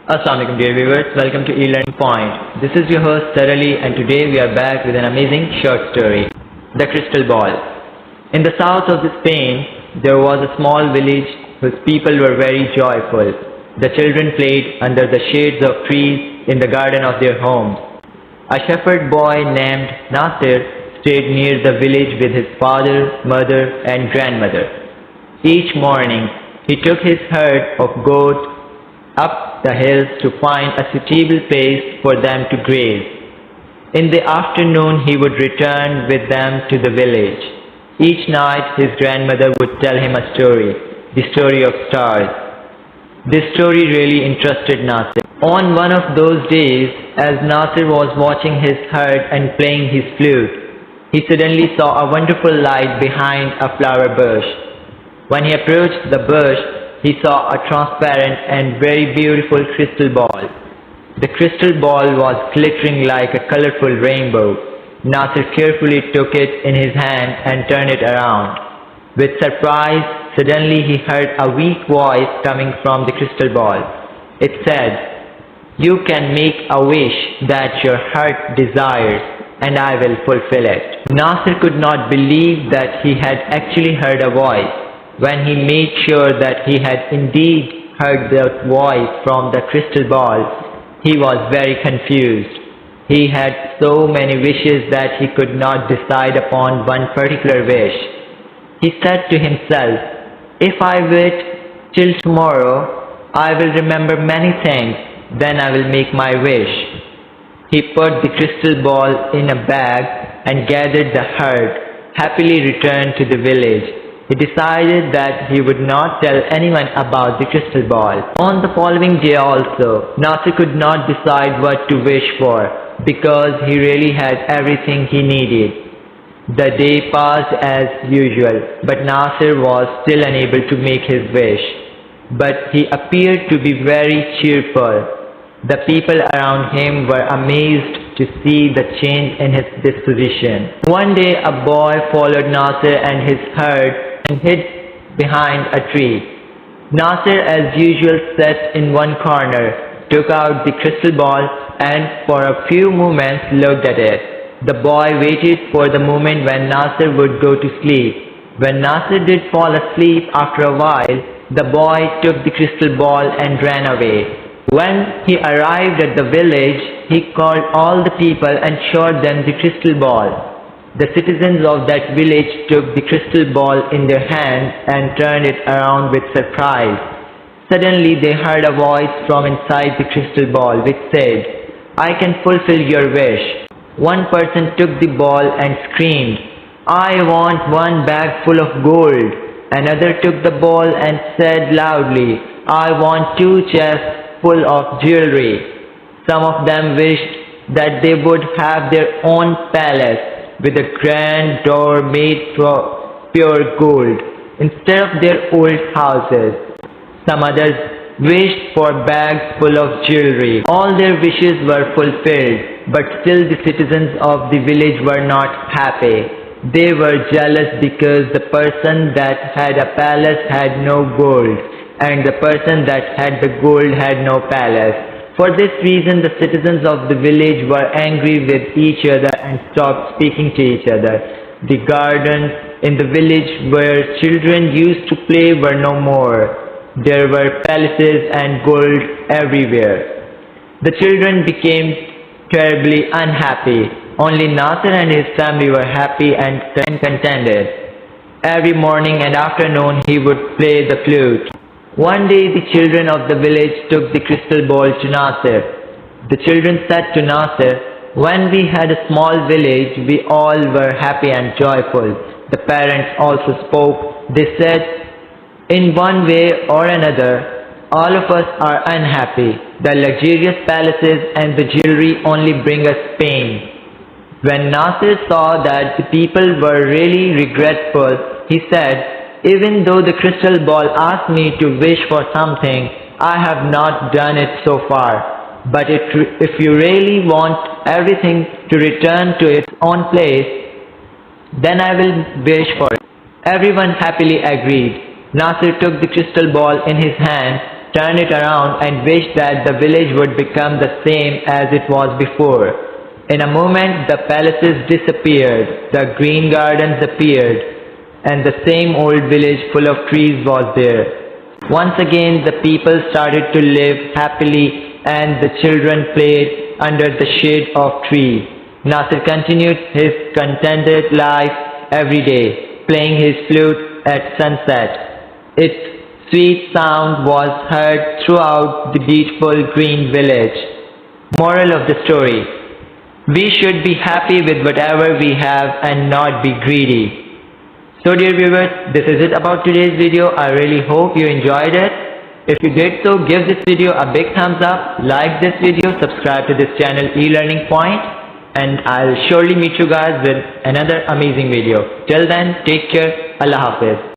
Assalamualaikum dear viewers, welcome to eLearning Point. This is your host Sir Aliz and today we are back with an amazing short story, The Cristal Ball. In the south of Spain, there was a small village whose people were very joyful. The children played under the shades of trees in the garden of their homes. A shepherd boy named Nasir stayed near the village with his father, mother and grandmother. Each morning, he took his herd of goats up the hills to find a suitable place for them to graze. In the afternoon he would return with them to the village. Each night his grandmother would tell him a story, the story of stars. This story really interested Nasir. On one of those days, as Nasir was watching his herd and playing his flute, he suddenly saw a wonderful light behind a flower bush. When he approached the bush, he saw a transparent and very beautiful crystal ball. The crystal ball was glittering like a colorful rainbow. Nasir carefully took it in his hand and turned it around. With surprise, suddenly he heard a weak voice coming from the crystal ball. It said, "You can make a wish that your heart desires, and I will fulfill it." Nasir could not believe that he had actually heard a voice. When he made sure that he had indeed heard the voice from the crystal ball, he was very confused. He had so many wishes that he could not decide upon one particular wish. He said to himself, "If I wait till tomorrow, I will remember many things, then I will make my wish." He put the crystal ball in a bag and gathered the herd, happily returned to the village. He decided that he would not tell anyone about the crystal ball. On the following day also, Nasir could not decide what to wish for because he really had everything he needed. The day passed as usual, but Nasir was still unable to make his wish. But he appeared to be very cheerful. The people around him were amazed to see the change in his disposition. One day a boy followed Nasir and his herd and hid behind a tree. Nasir, as usual, sat in one corner, took out the crystal ball and for a few moments looked at it. The boy waited for the moment when Nasir would go to sleep. When Nasir did fall asleep after a while, the boy took the crystal ball and ran away. When he arrived at the village, he called all the people and showed them the crystal ball. The citizens of that village took the crystal ball in their hands and turned it around with surprise. Suddenly they heard a voice from inside the crystal ball which said, "I can fulfill your wish." One person took the ball and screamed, "I want one bag full of gold." Another took the ball and said loudly, "I want 2 chests full of jewelry." Some of them wished that they would have their own palace with a grand door made from pure gold instead of their old houses. Some others wished for bags full of jewelry. All their wishes were fulfilled, but still the citizens of the village were not happy. They were jealous because the person that had a palace had no gold, and the person that had the gold had no palace. For this reason, the citizens of the village were angry with each other and stopped speaking to each other. The gardens in the village where children used to play were no more. There were palaces and gold everywhere. The children became terribly unhappy. Only Nasir and his family were happy and contented. Every morning and afternoon he would play the flute. One day the children of the village took the crystal ball to Nasir. The children said to Nasir, "When we had a small village, we all were happy and joyful." The parents also spoke. They said, "In one way or another, all of us are unhappy. The luxurious palaces and the jewelry only bring us pain." When Nasir saw that the people were really regretful, he said, "Even though the crystal ball asked me to wish for something, I have not done it so far. But if you really want everything to return to its own place, then I will wish for it." Everyone happily agreed. Nasir took the crystal ball in his hand turned it around and wished that the village would become the same as it was before. In a moment, the palaces disappeared, the green gardens appeared, and the same old village full of trees was there. Once again, the people started to live happily and the children played under the shade of trees. Nasir continued his contented life every day, playing his flute at sunset. Its sweet sound was heard throughout the beautiful green village. Moral of the story: we should be happy with whatever we have and not be greedy. So dear viewers, this is it about today's video. I really hope you enjoyed it. If you did so, give this video a big thumbs up, like this video, subscribe to this channel eLearning Point, and I'll surely meet you guys with another amazing video. Till then, take care. Allah Hafiz.